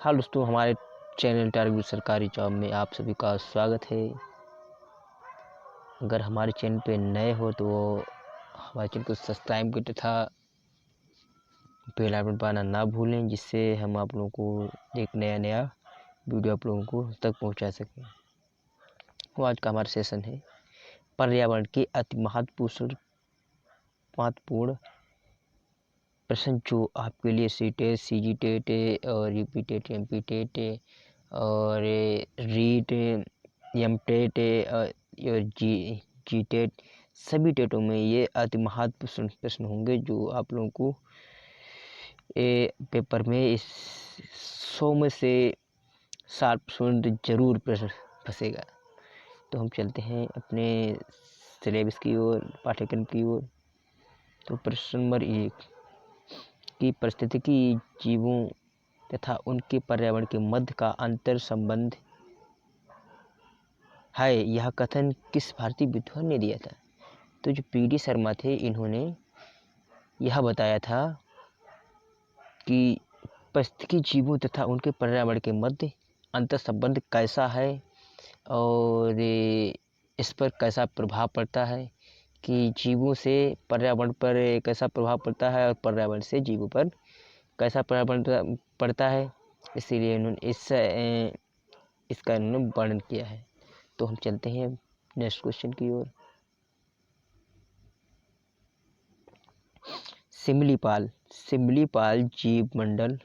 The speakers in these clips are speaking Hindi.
हाल दोस्तों, हमारे चैनल टारगेट सरकारी जॉब में आप सभी का स्वागत है। अगर हमारे चैनल पे नए हो तो हमारे चैनल को सब्सक्राइब करें तथा बेल आइकन दबाना ना भूलें, जिससे हम आप लोगों को एक नया वीडियो आप लोगों को तक पहुंचा सकें। तो आज का हमारा सेशन है पर्यावरण के अति महत्वपूर्ण प्रश्न जो आपके लिए C TET, C G TET और U P TET, M P TET और रीट, एम टेट और जी टेट, सभी टेटों में ये अति महत्वपूर्ण प्रश्न होंगे जो आप लोगों को पेपर में इस 100 में से 60% जरूर प्रश्न फंसेगा। तो हम चलते हैं अपने सिलेबस की ओर, पाठ्यक्रम की ओर। तो प्रश्न नंबर 1 कि पारिस्थितिकी जीवों तथा उनके पर्यावरण के मध्य का अंतर संबंध है, यह कथन किस भारतीय विद्वान ने दिया था? तो जो पी.डी. शर्मा थे, इन्होंने यह बताया था कि पारिस्थितिकी जीवों तथा उनके पर्यावरण के मध्य अंतर संबंध कैसा है और इस पर कैसा प्रभाव पड़ता है, कि जीवों से पर्यावरण पर कैसा प्रभाव पड़ता है और पर्यावरण से जीवों पर कैसा प्रभाव पड़ता है। इसीलिए इन्होंने इसका इन्होंने वर्णन किया है। तो हम चलते हैं नेक्स्ट क्वेश्चन की ओर। सिमलीपाल जीव मंडल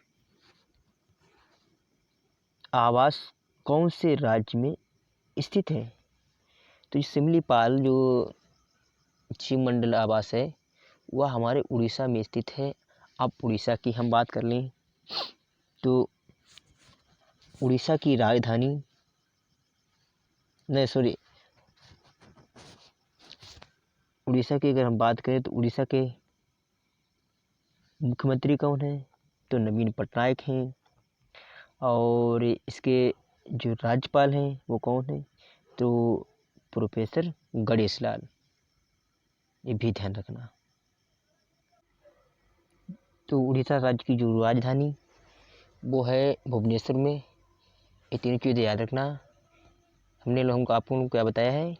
आवास कौन से राज्य में स्थित है? तो सिमलीपाल जो जीव मंडल आवास है वह हमारे उड़ीसा में स्थित है। अब उड़ीसा की हम बात कर लें तो उड़ीसा की राजधानी उड़ीसा की अगर हम बात करें तो उड़ीसा के मुख्यमंत्री कौन है? तो नवीन पटनायक हैं। और इसके जो राज्यपाल हैं वो कौन है? तो प्रोफेसर गणेश लाल। ये भी ध्यान रखना। तो उड़ीसा राज्य की जो राजधानी वो है भुवनेश्वर में। ये तीनों चीज़ें याद रखना। हमने लोगों को आप लोगों को क्या बताया है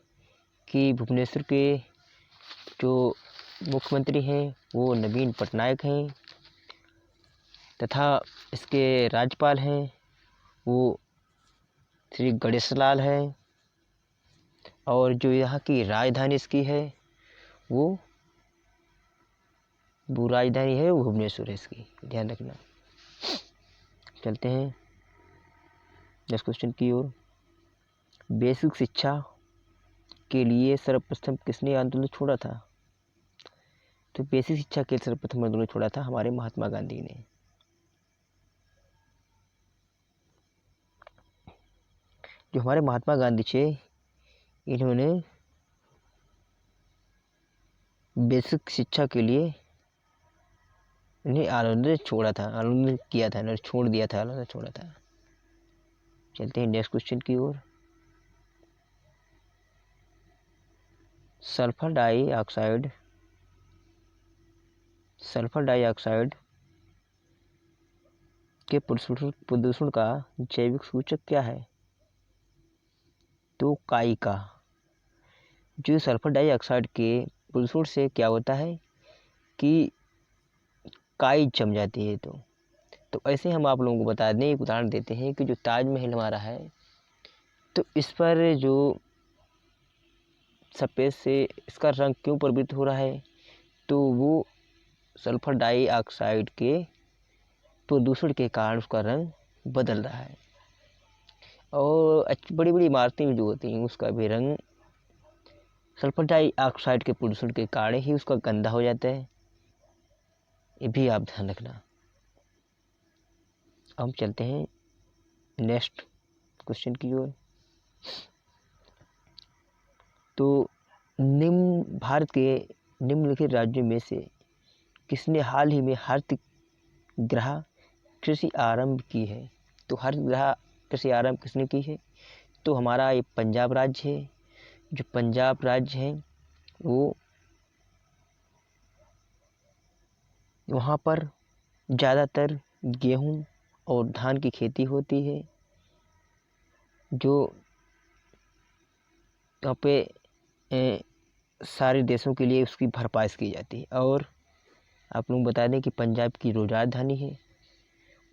कि भुवनेश्वर के जो मुख्यमंत्री हैं वो नवीन पटनायक हैं तथा इसके राज्यपाल हैं वो श्री गणेश लाल है। और जो यहाँ की राजधानी इसकी है वो राजधानी है वो भुवनेश्वर है इसकी, ध्यान रखना। चलते हैं नेक्स्ट क्वेश्चन की ओर। बेसिक शिक्षा के लिए सर्वप्रथम किसने आंदोलन छोड़ा था? तो बेसिक शिक्षा के लिए सर्वप्रथम आंदोलन छोड़ा था हमारे महात्मा गांधी ने। जो हमारे महात्मा गांधी थे, इन्होंने बेसिक शिक्षा के लिए इन्हें आंदोलन छोड़ा था, आंदोलन किया था, छोड़ दिया था, आंदोलन छोड़ा था। चलते हैं नेक्स्ट क्वेश्चन की ओर। सल्फर डाइऑक्साइड के प्रदूषण का जैविक सूचक क्या है? तो काई का। जो सल्फर डाइऑक्साइड के प्रदूषण से क्या होता है कि काई जम जाती है। तो ऐसे हम आप लोगों को बता दें, एक उदाहरण देते हैं कि जो ताजमहल हमारा है तो इस पर जो सफ़ेद से इसका रंग क्यों प्रवृत्त हो रहा है? तो वो सल्फर डाइऑक्साइड के प्रदूषण के कारण उसका रंग बदल रहा है। और बड़ी बड़ी इमारतें जो होती हैं उसका भी रंग सल्फर डाइऑक्साइड के प्रदूषण के कारण ही उसका गंदा हो जाता है। ये भी आप ध्यान रखना। हम चलते हैं नेक्स्ट क्वेश्चन की ओर। तो भारत के निम्नलिखित राज्यों में से किसने हाल ही में हरितगृह कृषि आरंभ की है? तो हरितगृह कृषि आरंभ किसने की है? तो हमारा ये पंजाब राज्य है। जो पंजाब राज्य है वो वहाँ पर ज़्यादातर गेहूँ और धान की खेती होती है, जो यहाँ पे सारे देशों के लिए उसकी भरपाई की जाती है। और आप लोग बता दें कि पंजाब की जो राजधानी है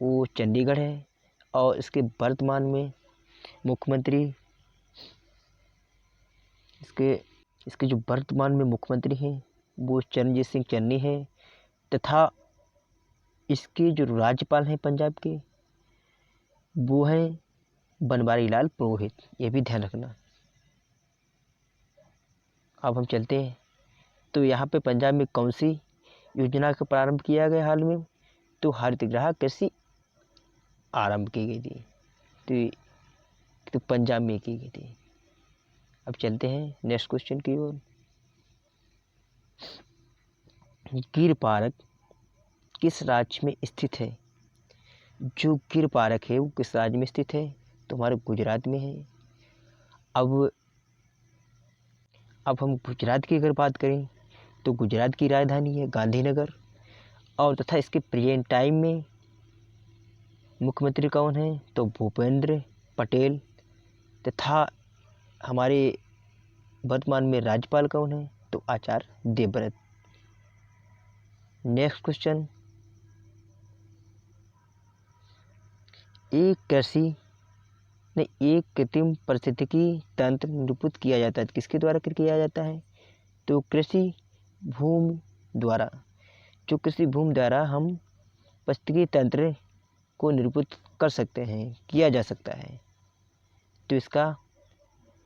वो चंडीगढ़ है, और इसके वर्तमान में मुख्यमंत्री इसके जो वर्तमान में मुख्यमंत्री हैं वो चरणजीत सिंह चन्नी है, तथा इसके जो राज्यपाल हैं पंजाब के वो हैं बनवारी लाल पुरोहित, ये भी ध्यान रखना। अब हम चलते हैं, तो यहाँ पे पंजाब में कौन सी योजना का प्रारंभ किया गया हाल में, तो हरितगृह कृषि आरंभ की गई थी, तो पंजाब में की गई थी। अब चलते हैं नेक्स्ट क्वेश्चन की ओर। गिर पार्क किस राज्य में स्थित है? जो गिर पार्क है वो किस राज्य में स्थित है, तो हमारे गुजरात में है। अब हम गुजरात की अगर बात करें तो गुजरात की राजधानी है गांधीनगर, और तथा इसके प्रेजेंट टाइम में मुख्यमंत्री कौन है, तो भूपेंद्र पटेल, तथा हमारे वर्तमान में राज्यपाल कौन है, तो आचार्य देवव्रत। नेक्स्ट क्वेश्चन, एक कृत्रिम पारिस्थितिकी तंत्र निरूपित किया जाता है, किसके द्वारा किया जाता है, तो कृषि भूमि द्वारा। जो कृषि भूमि द्वारा हम पारिस्थितिकी तंत्र को निरूपित कर सकते हैं, किया जा सकता है, तो इसका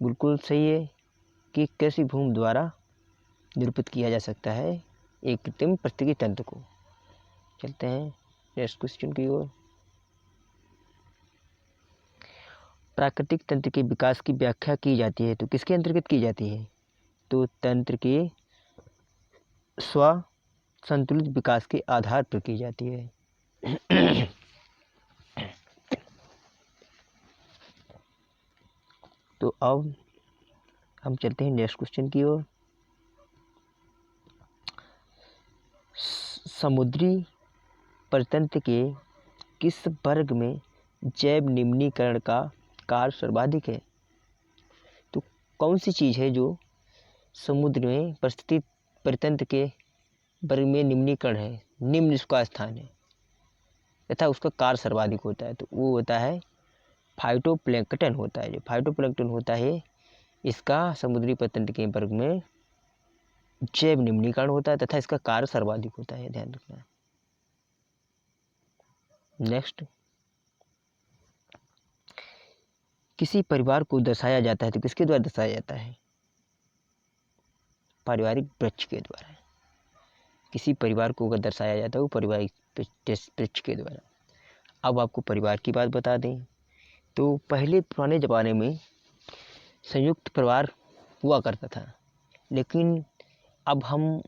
बिल्कुल सही है कि कृषि भूमि द्वारा निरूपित किया जा सकता है एक कृत्रिम पारिस्थितिकी तंत्र को। चलते हैं नेक्स्ट क्वेश्चन की ओर। प्राकृतिक तंत्र के विकास की व्याख्या की जाती है, तो किसके अंतर्गत की जाती है, तो तंत्र के स्व संतुलित विकास के आधार पर की जाती है। तो अब हम चलते हैं नेक्स्ट क्वेश्चन की ओर। समुद्री परितंत्र के किस वर्ग में जैव निम्नीकरण का कार्य सर्वाधिक है, तो कौन सी चीज़ है जो समुद्र में परिस्थिति परितंत्र के वर्ग में निम्नीकरण है, निम्न उसका स्थान है तथा उसका कार्य सर्वाधिक होता है, तो वो होता है फाइटोप्लैंक्टन होता है। जो फाइटोप्लैंक्टन होता है इसका समुद्री परितंत्र के वर्ग में जैव निम्नीकरण होता है तथा इसका कार्य सर्वाधिक होता है, ध्यान रखना। नेक्स्ट, किसी परिवार को दर्शाया जाता है तो किसके द्वारा दर्शाया जाता है, पारिवारिक वृक्ष के द्वारा। किसी परिवार को अगर दर्शाया जाता है वो पारिवारिक वृक्ष के द्वारा। अब आपको परिवार की बात बता दें तो पहले पुराने ज़माने में संयुक्त परिवार हुआ करता था, लेकिन अब हम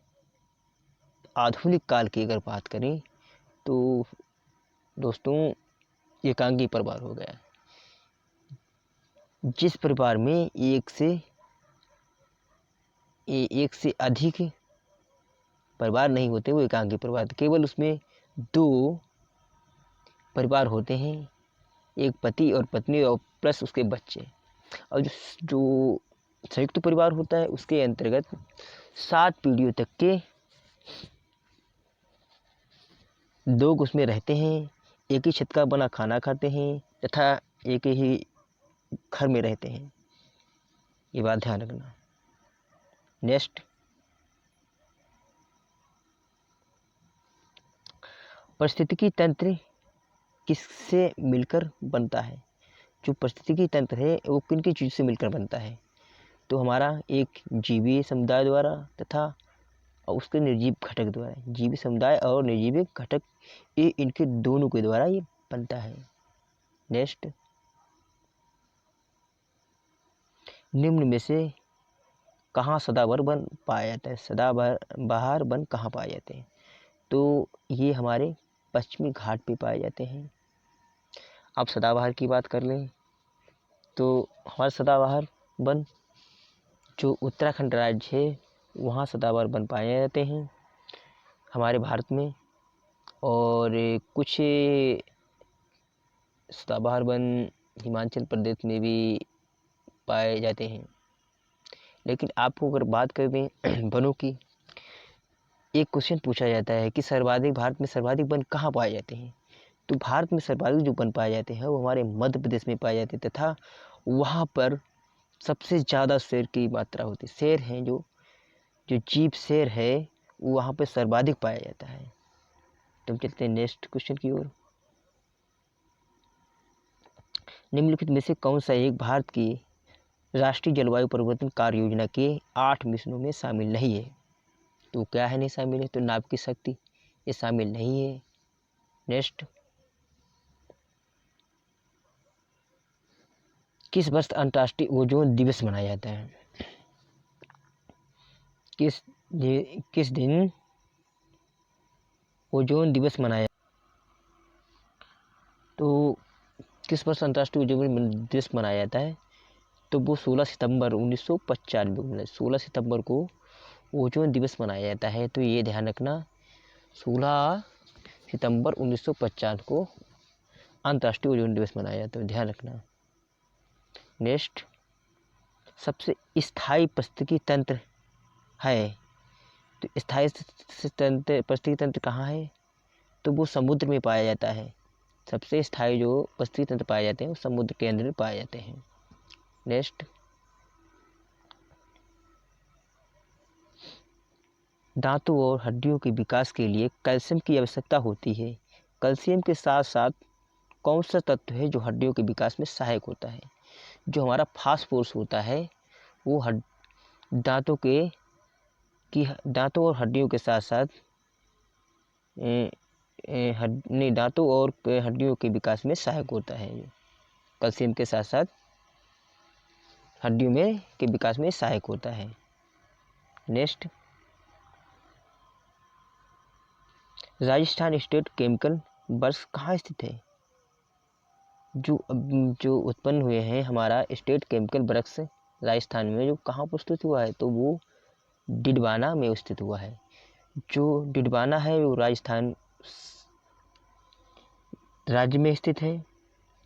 आधुनिक काल की अगर बात करें तो दोस्तों एकांगी परिवार हो गया। जिस परिवार में एक से अधिक परिवार नहीं होते वो एकांगी परिवार, केवल उसमें 2 परिवार होते हैं, एक पति और पत्नी और प्लस उसके बच्चे। और जो संयुक्त परिवार होता है उसके अंतर्गत 7 पीढ़ियों तक के लोग उसमें रहते हैं, एक ही छत का बना खाना खाते हैं तथा एक ही घर में रहते हैं, ये बात ध्यान रखना। नेक्स्ट, पारिस्थितिकी तंत्र किससे मिलकर बनता है, जो पारिस्थितिकी तंत्र है वो किन किन चीज़ से मिलकर बनता है, तो हमारा एक जीवीय समुदाय द्वारा तथा उसके निर्जीव घटक द्वारा। जीवी समुदाय और निर्जीव घटक ये इनके दोनों के द्वारा ये बनता है। नेक्स्ट, निम्न में से कहाँ सदाबहार वन पाया जाता है, सदाबहार वन कहाँ पाए जाते हैं, तो ये हमारे पश्चिमी घाट पे पाए जाते हैं। अब सदाबहार की बात कर लें तो हमारा सदाबहार वन जो उत्तराखंड राज्य है वहाँ सदाबहार वन पाए जाते हैं हमारे भारत में। और कुछ सदाबहार वन हिमाचल प्रदेश में भी पाए जाते हैं। लेकिन आपको अगर बात करें वनों की, एक क्वेश्चन पूछा जाता है कि भारत में सर्वाधिक वन कहाँ पाए जाते हैं। तो भारत में सर्वाधिक जो वन पाए जाते हैं वो हमारे मध्य प्रदेश में पाए जाते हैं, तथा वहाँ पर सबसे ज़्यादा शेर की मात्रा होती है। शेर हैं जो जीप शेर है वो वहाँ पर सर्वाधिक पाया जाता है। तो हम चलते हैं नेक्स्ट क्वेश्चन की ओर। निम्नलिखित में से कौन सा एक भारत की राष्ट्रीय जलवायु परिवर्तन कार्य योजना के 8 मिशनों में शामिल नहीं है। तो क्या है नहीं शामिल है? तो नाभ की शक्ति, ये शामिल नहीं है। नेक्स्ट, किस वर्ष अंतर्राष्ट्रीय ओजोन दिवस मनाया जाता है? किस दिन ओजोन दिवस मनाया? तो किस वर्ष अंतर्राष्ट्रीय ओजोन दिवस मनाया जाता है? तो वो 16 सितंबर 1995 16 सितंबर को ओजोन दिवस मनाया जाता है। तो ये ध्यान रखना, 16 सितंबर 1950 को अंतर्राष्ट्रीय ओजोन दिवस मनाया जाता है, ध्यान रखना। नेक्स्ट, सबसे स्थायी पारिस्थितिकी तंत्र है। तो स्थायी पारिस्थितिकी तंत्र कहाँ है? तो वो समुद्र में पाया जाता है। सबसे स्थायी जो पारिस्थितिकी तंत्र पाए जाते हैं वो समुद्र के अंदर पाए जाते हैं। नेक्स्ट, दांतों और हड्डियों के विकास के लिए कैल्शियम की आवश्यकता होती है। कैल्शियम के साथ साथ कौन सा तत्व है जो हड्डियों के विकास में सहायक होता है? जो हमारा फास्फोरस होता है वो दांतों और हड्डियों के साथ साथ दांतों और हड्डियों के विकास में सहायक होता है। कैल्शियम के साथ साथ हड्डियों के विकास में सहायक होता है। Next, Rajasthan state chemical works कहाँ स्थित है? जो उत्पन्न हुए हैं हमारा स्टेट केमिकल वर्क्स राजस्थान में, जो कहाँ पर स्थित हुआ है? तो वो डिडवाना में स्थित हुआ है। जो डिडवाना है वो राजस्थान राज्य में स्थित है।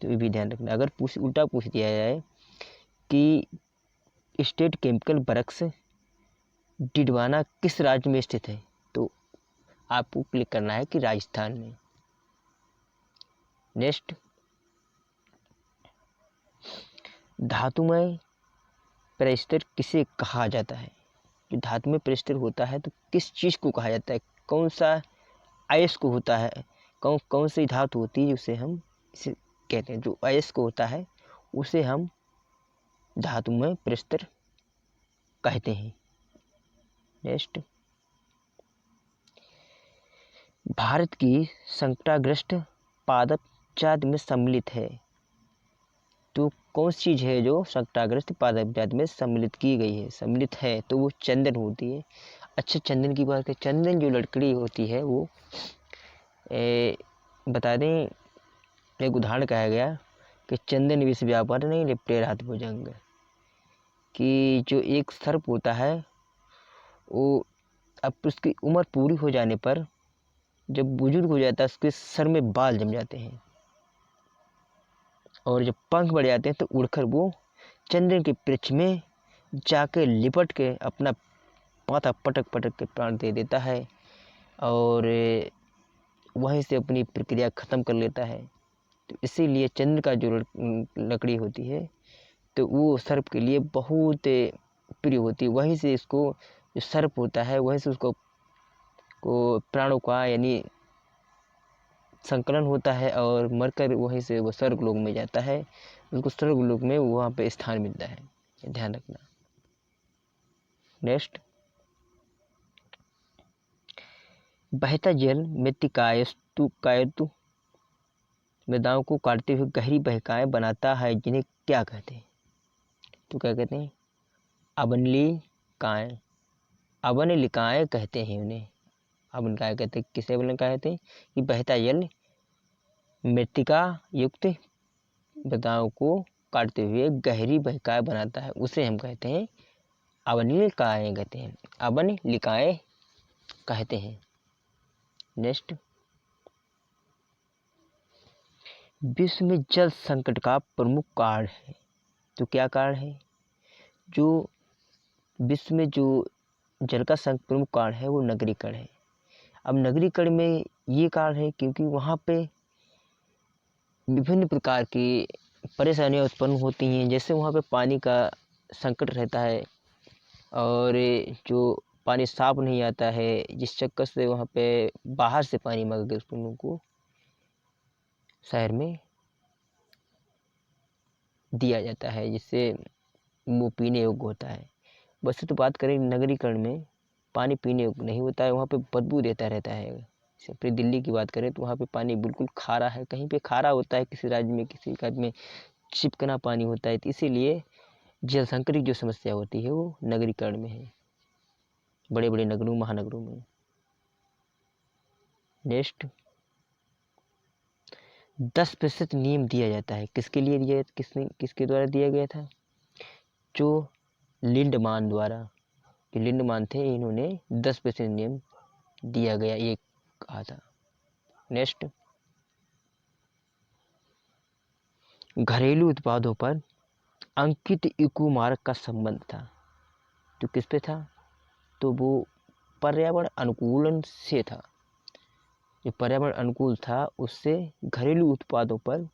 तो ये भी ध्यान रखना। अगर उल्टा पूछ दिया जाए कि स्टेट केमिकल वर्क्स डिडवाना किस राज्य में स्थित है, तो आपको क्लिक करना है कि राजस्थान में। नेक्स्ट, धातुमय परिस्थिर किसे कहा जाता है? जो धातुमय परिस्थिर होता है तो किस चीज़ को कहा जाता है? कौन सा अयस्क होता है? कौन सी धातु होती है जिसे हम इसे कहते हैं? जो अयस्क होता है उसे हम धातुमय परिस्थिर कहते हैं। नेक्स्ट, भारत की संकटाग्रस्त पादप जाति में सम्मिलित है। तो कौन सी चीज़ है जो संकटाग्रस्त पादप जाति में सम्मिलित की गई है, सम्मिलित है? तो वो चंदन होती है। अच्छा, चंदन की बात करें, चंदन जो लकड़ी होती है वो बता दें, एक उदाहरण कहा गया कि चंदन विष व्यापार नहीं लिपटे रात भुजंग, कि जो एक सर्प होता है वो अब उसकी उम्र पूरी हो जाने पर जब बुजुर्ग हो जाता है उसके सर में बाल जम जाते हैं और जब पंख बढ़ जाते हैं तो उड़कर वो चंदन के वृक्ष में जाके लिपट के अपना माथा पटक पटक के प्राण दे देता है और वहीं से अपनी प्रक्रिया ख़त्म कर लेता है। तो इसीलिए चंदन का जो लकड़ी होती है तो वो सर्प के लिए बहुत प्रिय होती है। वहीं से इसको जो सर्प होता है वहीं से उसको प्राणों का यानी संकलन होता है और मरकर वहीं से वो स्वर्गलोक में जाता है। उसको स्वर्गलोक में वहाँ पे स्थान मिलता है, ध्यान रखना। नेक्स्ट, बहता जल मृत्तिकायतु मृदाओं को काटते हुए गहरी बहिकाएं बनाता है, जिन्हें क्या कहते हैं? तो क्या कहते हैं? अवनलिकाएं, अवनलिकाएं कहते हैं उन्हें। अवनलिकाएं कहते हैं, किसे अवनलिकाएं कहते हैं? कि बहता जल मृत्तिका युक्त मृदाओं को काटते हुए गहरी बहिकाएं बनाता है, उसे हम कहते हैं अवनलिकाएं कहते हैं, अवनलिकाएं कहते हैं। नेक्स्ट, विश्व में जल संकट का प्रमुख कारण है। तो क्या कारण है? जो विश्व में जो जल का प्रमुख कारण है वो नगरीकरण है। अब नगरीकरण में ये कारण है क्योंकि वहाँ पे विभिन्न प्रकार की परेशानियाँ उत्पन्न होती हैं। जैसे वहाँ पे पानी का संकट रहता है और जो पानी साफ नहीं आता है, जिस चक्कर से वहाँ पे बाहर से पानी मंगा के उन लोगों को शहर में दिया जाता है, जिससे वो पीने योग्य होता है। वैसे तो बात करें नगरीकरण में पानी पीने योग्य नहीं होता है, वहाँ पे बदबू देता रहता है। जैसे अपनी दिल्ली की बात करें तो वहाँ पे पानी बिल्कुल खारा है, कहीं पे खारा होता है, किसी राज्य में किसी राज्य में चिपकना पानी होता है। तो इसीलिए जल संकट की जो समस्या होती है वो नगरीकरण में है, बड़े बड़े नगरों महानगरों में। नेक्स्ट, 10% नियम दिया जाता है। किसके लिए दिया, किसके द्वारा दिया गया था? जो लिंडमान द्वारा, जो लिंडमान थे, इन्होंने 10% नियम दिया गया, ये कहा था। नेक्स्ट, घरेलू उत्पादों पर अंकित इको मार्क का संबंध था। तो किस पे था? तो वो पर्यावरण अनुकूलन से था। जो पर्यावरण अनुकूल था उससे घरेलू उत्पादों पर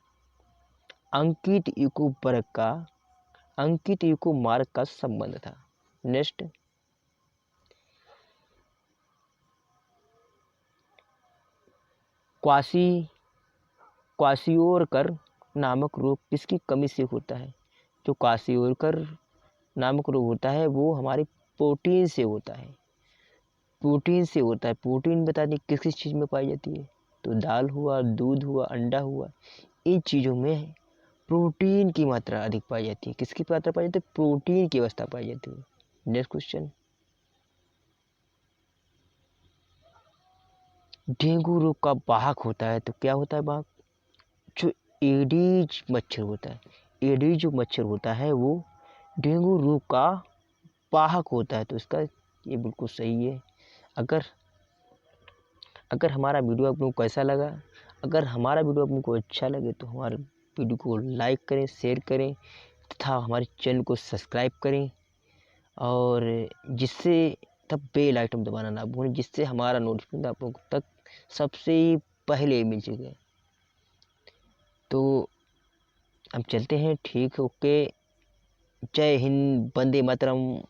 अंकित इको मार्क का संबंध था। नेक्स्ट, क्वाशियोरकर नामक रोग किसकी कमी से होता है? जो क्वाशियोरकर नामक रोग होता है वो हमारी प्रोटीन से होता है। प्रोटीन बता दें किस किस चीज़ में पाई जाती है? तो दाल हुआ, दूध हुआ, अंडा हुआ, इन चीज़ों में प्रोटीन की मात्रा अधिक पाई जाती है। किसकी मात्रा पाई जाती है? प्रोटीन की अवस्था पाई जाती है। नेक्स्ट क्वेश्चन, डेंगू रोग का वाहक होता है। तो क्या होता है वाहक? जो एडीज मच्छर होता है, एडीज जो मच्छर होता है वो डेंगू रोग का वाहक होता है। तो इसका ये बिल्कुल सही है। अगर हमारा वीडियो आप लोगों को कैसा लगा, अगर हमारा वीडियो आप लोगों को अच्छा लगे तो हमारे वीडियो को लाइक करें, शेयर करें तथा हमारे चैनल को सब्सक्राइब करें, और जिससे तब बेल आइटम दबाना ना भूलें, जिससे हमारा नोटिफिकेशन आप लोगों तक सबसे पहले मिल सके। तो हम चलते हैं, ठीक, ओके। जय हिंद, वंदे मातरम।